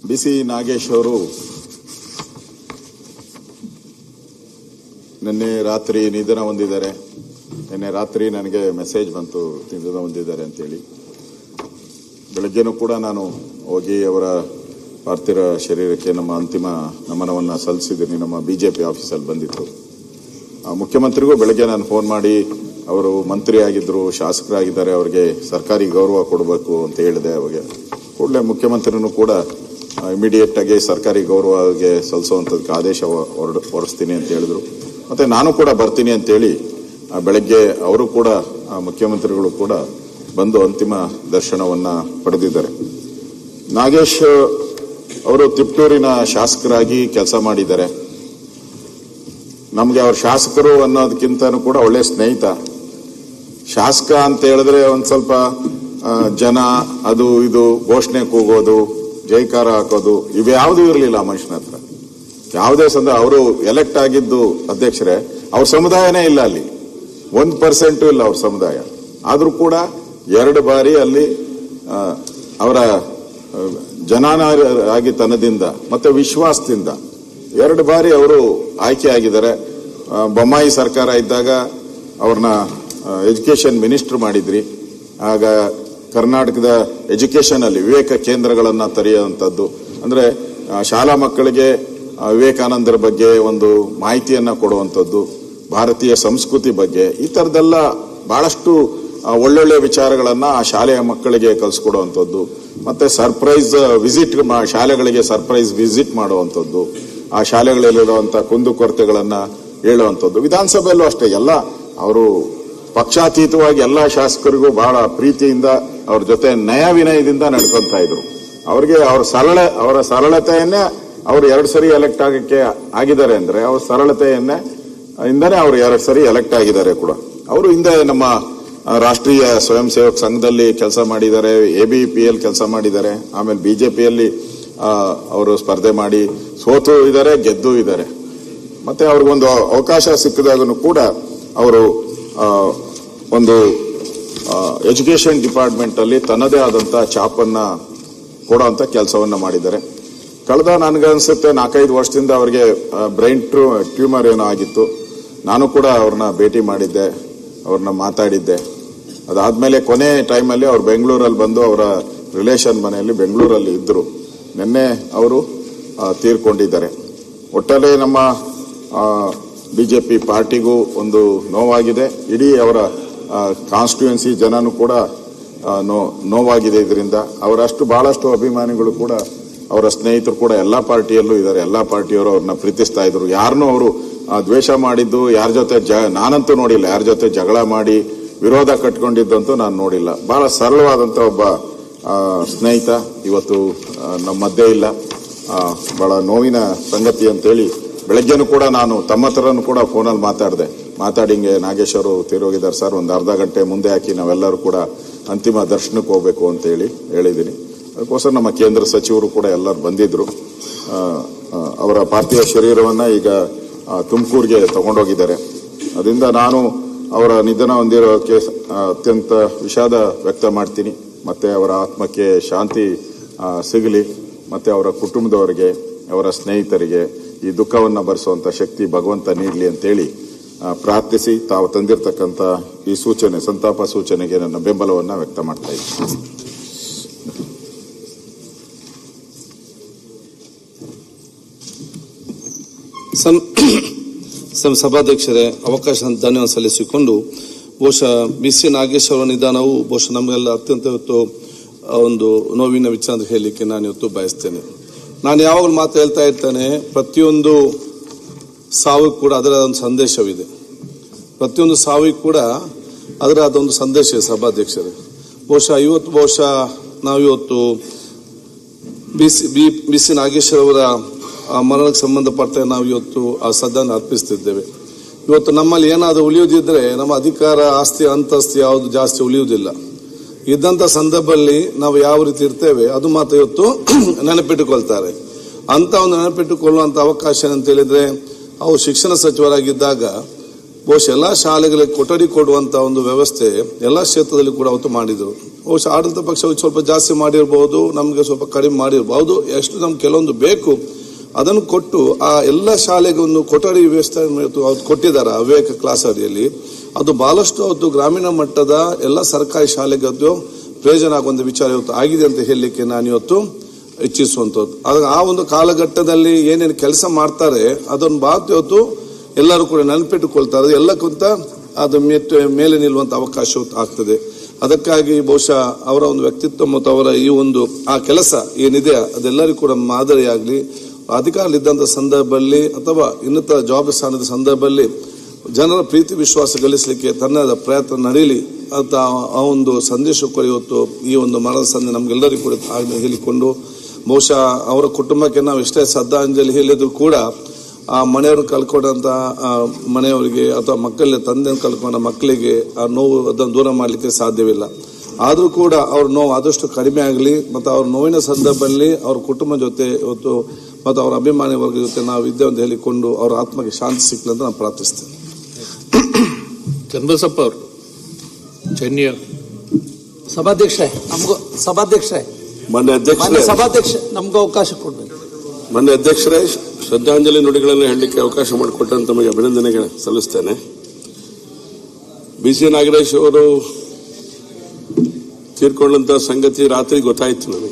ಬಿಸಿ ನಾಗೇಶ್ ಅವರು ನಿನ್ನೆ ರಾತ್ರಿ ನಿಧನ ಹೊಂದಿದ್ದಾರೆ. ನಿನ್ನೆ ರಾತ್ರಿ ನನಗೆ ಮೆಸೇಜ್ ಬಂತು ನಿಧನ ಹೊಂದಿದ್ದಾರೆ ಅಂತೇಳಿ. ಬೆಳಗ್ಗೆನೂ ಕೂಡ ನಾನು ಹೋಗಿ ಅವರ ಪಾರ್ಥಿವ ಶರೀರಕ್ಕೆ ನಮ್ಮ ಅಂತಿಮ ನಮನವನ್ನು ಸಲ್ಲಿಸಿದ್ದೀನಿ. ನಮ್ಮ ಬಿಜೆಪಿ ಆಫೀಸಲ್ಲಿ ಬಂದಿತ್ತು. ಮುಖ್ಯಮಂತ್ರಿಗೂ ಬೆಳಗ್ಗೆ ನಾನು ಫೋನ್ ಮಾಡಿ ಅವರು ಮಂತ್ರಿ ಆಗಿದ್ದರು, ಶಾಸಕರಾಗಿದ್ದಾರೆ, ಅವರಿಗೆ ಸರ್ಕಾರಿ ಗೌರವ ಕೊಡಬೇಕು ಅಂತ ಹೇಳಿದೆ. ಅವಾಗ ಕೂಡಲೇ ಮುಖ್ಯಮಂತ್ರಿನೂ ಕೂಡ ಇಮಿಡಿಯೇಟ್ ಆಗಿ ಸರ್ಕಾರಿ ಗೌರವಗೆ ಸಲ್ಲಿಸುವಂಥದ್ದಕ್ಕೆ ಆದೇಶ ಹೊರಡಿಸ್ತೀನಿ ಅಂತ ಹೇಳಿದ್ರು. ಮತ್ತೆ ನಾನು ಕೂಡ ಬರ್ತೀನಿ ಅಂತೇಳಿ ಬೆಳಗ್ಗೆ ಅವರು ಕೂಡ ಮುಖ್ಯಮಂತ್ರಿಗಳು ಕೂಡ ಬಂದು ಅಂತಿಮ ದರ್ಶನವನ್ನು ಪಡೆದಿದ್ದಾರೆ. ನಾಗೇಶ್ ಅವರು ತಿಪ್ಟೂರಿನ ಶಾಸಕರಾಗಿ ಕೆಲಸ ಮಾಡಿದ್ದಾರೆ. ನಮಗೆ ಅವ್ರ ಶಾಸಕರು ಅನ್ನೋದಕ್ಕಿಂತನೂ ಕೂಡ ಒಳ್ಳೆ ಸ್ನೇಹಿತ. ಶಾಸಕ ಅಂತ ಹೇಳಿದ್ರೆ ಒಂದು ಸ್ವಲ್ಪ ಜನ ಅದು ಇದು ಘೋಷಣೆ ಕೂಗೋದು, ಜೈಕಾರ ಹಾಕೋದು ಇವ್ಯಾವುದೂ ಇರಲಿಲ್ಲ ಆ ಮನುಷ್ಯನ ಹತ್ರ. ಯಾವುದೇ ಅವರು ಎಲೆಕ್ಟ್ ಆಗಿದ್ದು ಅಧ್ಯಕ್ಷರೇ, ಅವ್ರ ಸಮುದಾಯನೇ ಇಲ್ಲ ಅಲ್ಲಿ, 1% ಇಲ್ಲ ಅವ್ರ ಸಮುದಾಯ. ಆದ್ರೂ ಕೂಡ 2 ಬಾರಿ ಅಲ್ಲಿ ಅವರ ಜನಾನಾಗಿತನದಿಂದ ಮತ್ತೆ ವಿಶ್ವಾಸದಿಂದ 2 ಬಾರಿ ಅವರು ಆಯ್ಕೆಯಾಗಿದ್ದಾರೆ. ಬೊಮ್ಮಾಯಿ ಸರ್ಕಾರ ಇದ್ದಾಗ ಅವ್ರನ್ನ ಎಜುಕೇಶನ್ ಮಿನಿಸ್ಟರ್ ಮಾಡಿದ್ರಿ. ಆಗ ಕರ್ನಾಟಕದ ಎಜುಕೇಶನ್ ಅಲ್ಲಿ ವಿವೇಕ ಕೇಂದ್ರಗಳನ್ನ ತೆರೆಯುವಂಥದ್ದು, ಅಂದ್ರೆ ಶಾಲಾ ಮಕ್ಕಳಿಗೆ ವಿವೇಕಾನಂದರ ಬಗ್ಗೆ ಒಂದು ಮಾಹಿತಿಯನ್ನ ಕೊಡುವಂಥದ್ದು, ಭಾರತೀಯ ಸಂಸ್ಕೃತಿ ಬಗ್ಗೆ ಈ ತರದೆಲ್ಲ ಬಹಳಷ್ಟು ಒಳ್ಳೊಳ್ಳೆ ವಿಚಾರಗಳನ್ನ ಆ ಶಾಲೆಯ ಮಕ್ಕಳಿಗೆ ಕಲಿಸ್ಕೊಡುವಂಥದ್ದು, ಮತ್ತೆ ಸರ್ಪ್ರೈಸ್ ವಿಸಿಟ್ ಶಾಲೆಗಳಿಗೆ ಸರ್ಪ್ರೈಸ್ ವಿಸಿಟ್ ಮಾಡುವಂಥದ್ದು, ಆ ಶಾಲೆಗಳಲ್ಲಿರುವಂಥ ಕುಂದುಕೊರತೆಗಳನ್ನ ಹೇಳುವಂಥದ್ದು. ವಿಧಾನಸಭೆಯಲ್ಲೂ ಅಷ್ಟೇ ಎಲ್ಲ ಅವರು ಪಕ್ಷಾತೀತವಾಗಿ ಎಲ್ಲ ಶಾಸಕರಿಗೂ ಬಹಳ ಪ್ರೀತಿಯಿಂದ ಅವ್ರ ಜೊತೆ ನಯ ವಿನಯದಿಂದ ನಡ್ಕೊಂತ ಇದ್ರು. ಅವ್ರಿಗೆ ಅವರ ಸರಳತೆಯನ್ನೇ ಅವ್ರು 2 ಸರಿ ಎಲೆಕ್ಟ್ ಆಗಕ್ಕೆ ಆಗಿದ್ದಾರೆ ಅಂದ್ರೆ ಅವ್ರ ಸರಳತೆಯಿಂದನೇ ಅವ್ರು 2 ಸರಿ ಎಲೆಕ್ಟ್ ಆಗಿದ್ದಾರೆ ಕೂಡ. ಅವರು ಹಿಂದೆ ನಮ್ಮ ರಾಷ್ಟ್ರೀಯ ಸ್ವಯಂ ಸೇವಕ ಸಂಘದಲ್ಲಿ ಕೆಲಸ ಮಾಡಿದ್ದಾರೆ, ABPL ಕೆಲಸ ಮಾಡಿದ್ದಾರೆ, ಆಮೇಲೆ ಬಿಜೆಪಿಯಲ್ಲಿ ಅವರು ಸ್ಪರ್ಧೆ ಮಾಡಿ ಸೋತು ಇದ್ದಾರೆ, ಗೆದ್ದು ಇದ್ದಾರೆ. ಮತ್ತೆ ಅವ್ರಿಗೊಂದು ಅವಕಾಶ ಸಿಕ್ಕಿದಾಗೂ ಕೂಡ ಅವರು ಒಂದು ಎಜುಕೇಶನ್ ಡಿಪಾರ್ಟ್ಮೆಂಟ್ ಅಲ್ಲಿ ತನ್ನದೇ ಆದಂತ ಛಾಪನ್ನ ಕೊಡುವಂತ ಕೆಲಸವನ್ನ ಮಾಡಿದ್ದಾರೆ. ಕಳೆದ ನನಗನ್ಸುತ್ತೆ 4-5 ವರ್ಷದಿಂದ ಅವರಿಗೆ ಬ್ರೈನ್ ಟ್ಯೂಮರ್ ಏನೋ ಆಗಿತ್ತು. ನಾನು ಕೂಡ ಅವ್ರನ್ನ ಭೇಟಿ ಮಾಡಿದ್ದೆ, ಅವ್ರನ್ನ ಮಾತಾಡಿದ್ದೆ. ಅದಾದ್ಮೇಲೆ ಕೊನೆ ಟೈಮಲ್ಲಿ ಅವ್ರು ಬೆಂಗಳೂರಲ್ಲಿ ಬಂದು ಅವರ ರಿಲೇಷನ್ ಮನೆಯಲ್ಲಿ ಬೆಂಗಳೂರಲ್ಲಿ ಇದ್ರು. ನಿನ್ನೆ ಅವರು ತೀರ್ಕೊಂಡಿದ್ದಾರೆ. ಒಟ್ಟಾರೆ ನಮ್ಮ ಬಿಜೆಪಿ ಪಾರ್ಟಿಗೂ ಒಂದು ನೋವಾಗಿದೆ, ಇಡೀ ಅವರ ಕಾನ್ಸ್ಟಿಟ್ಯೂನ್ಸಿ ಜನನೂ ಕೂಡ ನೋವಾಗಿದೆ ಇದರಿಂದ. ಅವರಷ್ಟು ಬಹಳಷ್ಟು ಅಭಿಮಾನಿಗಳು ಕೂಡ ಅವರ ಸ್ನೇಹಿತರು ಕೂಡ ಎಲ್ಲಾ ಪಾರ್ಟಿಯಲ್ಲೂ ಇದ್ದಾರೆ. ಎಲ್ಲಾ ಪಾರ್ಟಿಯವರು ಅವ್ರನ್ನ ಪ್ರೀತಿಸ್ತಾ ಇದ್ರು. ಯಾರನ್ನೂ ಅವರು ದ್ವೇಷ ಮಾಡಿದ್ದು ಯಾರ ಜೊತೆ ನಾನಂತೂ ನೋಡಿಲ್ಲ. ಯಾರ ಜೊತೆ ಜಗಳ ಮಾಡಿ ವಿರೋಧ ಕಟ್ಕೊಂಡಿದ್ದಂತೂ ನಾನು ನೋಡಿಲ್ಲ. ಬಹಳ ಸರಳವಾದಂತ ಒಬ್ಬ ಸ್ನೇಹಿತ ಇವತ್ತು ನಮ್ಮ ಮಧ್ಯೆ ಇಲ್ಲ. ಬಹಳ ನೋವಿನ ಸಂಗತಿ ಅಂತೇಳಿ ಬೆಳಗ್ಗೆನೂ ಕೂಡ ನಾನು ತಮ್ಮ ಹತ್ರನೂ ಕೂಡ ಫೋನಲ್ಲಿ ಮಾತಾಡಿ ಹಿಂಗೆ ನಾಗೇಶ್ ಅವರು ತೀರೋಗಿದ್ದಾರೆ ಸರ್, ಒಂದು ಅರ್ಧ ಗಂಟೆ ಮುಂದೆ ಹಾಕಿ ನಾವೆಲ್ಲರೂ ಕೂಡ ಅಂತಿಮ ದರ್ಶನಕ್ಕೆ ಹೋಗ್ಬೇಕು ಅಂತ ಹೇಳಿದ್ದೀನಿ. ಅದಕ್ಕೋಸ್ಕರ ನಮ್ಮ ಕೇಂದ್ರ ಸಚಿವರು ಕೂಡ ಎಲ್ಲರೂ ಬಂದಿದ್ರು. ಅವರ ಪಾರ್ಥಿವ ಶರೀರವನ್ನ ಈಗ ತುಮಕೂರಿಗೆ ತಗೊಂಡೋಗಿದ್ದಾರೆ. ಅದರಿಂದ ನಾನು ಅವರ ನಿಧನ ಹೊಂದಿರೋಕ್ಕೆ ಅತ್ಯಂತ ವಿಷಾದ ವ್ಯಕ್ತ ಮಾಡ್ತೀನಿ. ಮತ್ತೆ ಅವರ ಆತ್ಮಕ್ಕೆ ಶಾಂತಿ ಸಿಗಲಿ, ಮತ್ತೆ ಅವರ ಕುಟುಂಬದವರಿಗೆ, ಅವರ ಸ್ನೇಹಿತರಿಗೆ ಈ ದುಃಖವನ್ನು ಭರಿಸುವಂತ ಶಕ್ತಿ ಭಗವಂತ ನೀಡಲಿ ಅಂತೇಳಿ ಪ್ರಾರ್ಥಿಸಿ ತಾವು ತಂದಿರತಕ್ಕಂತ ಈ ಸಂತಾಪ ಸೂಚನೆಗೆ ನನ್ನ ಬೆಂಬಲವನ್ನು ವ್ಯಕ್ತ ಮಾಡ್ತಾ ಇದ್ದೀನಿ. ಸಭಾಧ್ಯಕ್ಷರೇ, ಅವಕಾಶ ಧನ್ಯವಾದ ಸಲ್ಲಿಸಿಕೊಂಡು ಬಹುಶಃ ಬಿಸಿ ನಾಗೇಶ್ ಅವರ ನಿಧಾನವು ಬಹುಶಃ ನಮಗೆಲ್ಲ ಅತ್ಯಂತ ಇವತ್ತು ಒಂದು ನೋವಿನ ವಿಚಾರ ಅಂತ ಹೇಳಲಿಕ್ಕೆ ನಾನು ಇವತ್ತು ಬಯಸ್ತೇನೆ. ನಾನು ಯಾವಾಗಲೂ ಮಾತು ಹೇಳ್ತಾ ಇರ್ತೇನೆ, ಪ್ರತಿಯೊಂದು ಸಾವಿಗೂ ಕೂಡ ಅದರ ಒಂದು ಸಂದೇಶವಿದೆ. ಪ್ರತಿಯೊಂದು ಸಾವಿಗೂ ಕೂಡ ಅದರ ಅದೊಂದು ಸಂದೇಶ ಇದೆ. ಸಭಾಧ್ಯಕ್ಷರೇ, ಬಹುಶಃ ನಾವಿವತ್ತು ಬಿಸಿ ನಾಗೇಶ್ ಅವರ ಮರಣಕ್ಕೆ ಸಂಬಂಧಪಟ್ಟ ನಾವು ಇವತ್ತು ಆ ಶ್ರದ್ಧಾಂಜಲಿ ಅರ್ಪಿಸುತ್ತಿದ್ದೇವೆ. ಇವತ್ತು ನಮ್ಮಲ್ಲಿ ಏನಾದರೂ ಉಳಿಯುವುದಿದ್ರೆ ನಮ್ಮ ಅಧಿಕಾರ, ಆಸ್ತಿ, ಅಂತಸ್ತು ಯಾವುದು ಜಾಸ್ತಿ ಉಳಿಯುವುದಿಲ್ಲ. ಇದ್ದಂಥ ಸಂದರ್ಭದಲ್ಲಿ ನಾವು ಯಾವ ರೀತಿ ಇರ್ತೇವೆ ಅದು ಮಾತ್ರ ಇವತ್ತು ನೆನಪಿಟ್ಟುಕೊಳ್ತಾರೆ. ಅಂತ ಒಂದು ನೆನಪಿಟ್ಟುಕೊಳ್ಳುವಂತ ಅವಕಾಶ ಅಂತ ಹೇಳಿದ್ರೆ, ಅವರು ಶಿಕ್ಷಣ ಸಚಿವರಾಗಿದ್ದಾಗ ಬಹುಶಃ ಎಲ್ಲಾ ಶಾಲೆಗಳಿಗೆ ಕೊಠಡಿ ಕೊಡುವಂತ ಒಂದು ವ್ಯವಸ್ಥೆ ಎಲ್ಲಾ ಕ್ಷೇತ್ರದಲ್ಲಿ ಕೂಡ ಅವತ್ತು ಮಾಡಿದ್ರು. ಬಹುಶಃ ಆಡಳಿತ ಪಕ್ಷ ಸ್ವಲ್ಪ ಜಾಸ್ತಿ ಮಾಡಿರಬಹುದು, ನಮ್ಗೆ ಸ್ವಲ್ಪ ಕಡಿಮೆ ಮಾಡಿರಬಹುದು. ಎಷ್ಟು ನಮ್ಗೆ ಕೆಲವೊಂದು ಬೇಕು ಅದನ್ನು ಕೊಟ್ಟು ಆ ಎಲ್ಲ ಶಾಲೆಗೆ ಒಂದು ಕೊಠಡಿ ವ್ಯವಸ್ಥೆ ಕೊಟ್ಟಿದ್ದಾರೆ ಅವಿವೇಕ ಕ್ಲಾಸ್ ಅಡಿಯಲ್ಲಿ. ಅದು ಬಹಳಷ್ಟು ಅವತ್ತು ಗ್ರಾಮೀಣ ಮಟ್ಟದ ಎಲ್ಲ ಸರ್ಕಾರಿ ಶಾಲೆಗೆ ಅದು ಪ್ರಯೋಜನ ಆಗುವಂತ ವಿಚಾರ ಇವತ್ತು ಆಗಿದೆ ಅಂತ ಹೇಳಲಿಕ್ಕೆ ನಾನು ಇವತ್ತು ಇಚ್ಛಿಸುವಂತದ್ದು. ಆ ಒಂದು ಕಾಲಘಟ್ಟದಲ್ಲಿ ಏನೇನು ಕೆಲಸ ಮಾಡ್ತಾರೆ ಅದನ್ನು ಬಾತ್ ಇವತ್ತು ಎಲ್ಲರೂ ಕೂಡ ನೆನಪಿಟ್ಟುಕೊಳ್ತಾರೆ. ಎಲ್ಲಕ್ಕಿಂತ ಅದು ಮೇಲೆ ನಿಲ್ಲುವಂತ ಅವಕಾಶ ಆಗ್ತದೆ. ಅದಕ್ಕಾಗಿ ಬಹುಶಃ ಅವರ ಒಂದು ವ್ಯಕ್ತಿತ್ವ ಮತ್ತು ಅವರ ಈ ಒಂದು ಆ ಕೆಲಸ ಏನಿದೆ ಅದೆಲ್ಲರಿಗೂ ಕೂಡ ಮಾದರಿಯಾಗಲಿ. ಅಧಿಕಾರದಲ್ಲಿದ್ದಂಥ ಸಂದರ್ಭದಲ್ಲಿ ಅಥವಾ ಇನ್ನಿತರ ಜವಾಬ್ದಾರಿ ಸ್ಥಾನದ ಸಂದರ್ಭದಲ್ಲಿ ಜನರ ಪ್ರೀತಿ ವಿಶ್ವಾಸ ಗಳಿಸಲಿಕ್ಕೆ ತನ್ನದ ಪ್ರಯತ್ನ ನಡೀಲಿ ಅಂತ ಆ ಒಂದು ಸಂದೇಶಕ್ಕೂ ಇವತ್ತು ಈ ಒಂದು ಮರಣದ ಸಂದೇಶ ನಮ್ಗೆಲ್ಲರಿಗೂ ಕೂಡ ಹೇಳಿಕೊಂಡು, ಬಹುಶಃ ಅವರ ಕುಟುಂಬಕ್ಕೆ ನಾವು ಎಷ್ಟೇ ಶ್ರದ್ಧಾಂಜಲಿ ಹೇಳಿದ್ರು ಕೂಡ ಆ ಮನೆಯವ್ರನ್ನ ಕಳ್ಕೊಂಡಂತ ಮನೆಯವರಿಗೆ ಅಥವಾ ಮಕ್ಕಳ ತಂದೆಯನ್ನು ಕಳ್ಕೊಂಡ ಮಕ್ಕಳಿಗೆ ಆ ನೋವು ಅದನ್ನು ದೂರ ಮಾಡಲಿಕ್ಕೆ ಸಾಧ್ಯವಿಲ್ಲ. ಆದರೂ ಕೂಡ ಅವ್ರ ನೋವು ಆದಷ್ಟು ಕಡಿಮೆ ಆಗಲಿ ಮತ್ತು ಅವ್ರ ನೋವಿನ ಸಂದರ್ಭದಲ್ಲಿ ಅವ್ರ ಕುಟುಂಬ ಜೊತೆ ಇವತ್ತು ಮತ್ತು ಅವರ ಅಭಿಮಾನಿ ವರ್ಗ ಜೊತೆ ನಾವು ಇದ್ದೇವೆ ಅಂತ ಹೇಳಿಕೊಂಡು ಅವರ ಆತ್ಮಕ್ಕೆ ಶಾಂತಿ ಸಿಕ್ಕಲಿ ಅಂತ ನಾನು ಪ್ರಾರ್ಥಿಸ್ತೇನೆ. ಚಂದ್ರಸಪ್ಪ ಅವರು ಸಭಾಧ್ಯಕ್ಷರೇ ನಮ್ಗೆ ಅವಕಾಶ ಕೊಡ್ಬೇಕು. ಮಾನ್ಯ ಅಧ್ಯಕ್ಷರೇ, ಶ್ರದ್ಧಾಂಜಲಿ ನುಡಿಗಳನ್ನು ಹೇಳಲಿಕ್ಕೆ ಅವಕಾಶ ಮಾಡಿಕೊಟ್ಟಂತ ತಮಗೆ ಅಭಿನಂದನೆಗೆ ಸಲ್ಲಿಸ್ತೇನೆ. BC ನಾಗರೇಶ್ ಅವರು ತೀರ್ಕೊಂಡಂತ ಸಂಗತಿ ರಾತ್ರಿ ಗೊತ್ತಾಯ್ತು ನನಗೆ.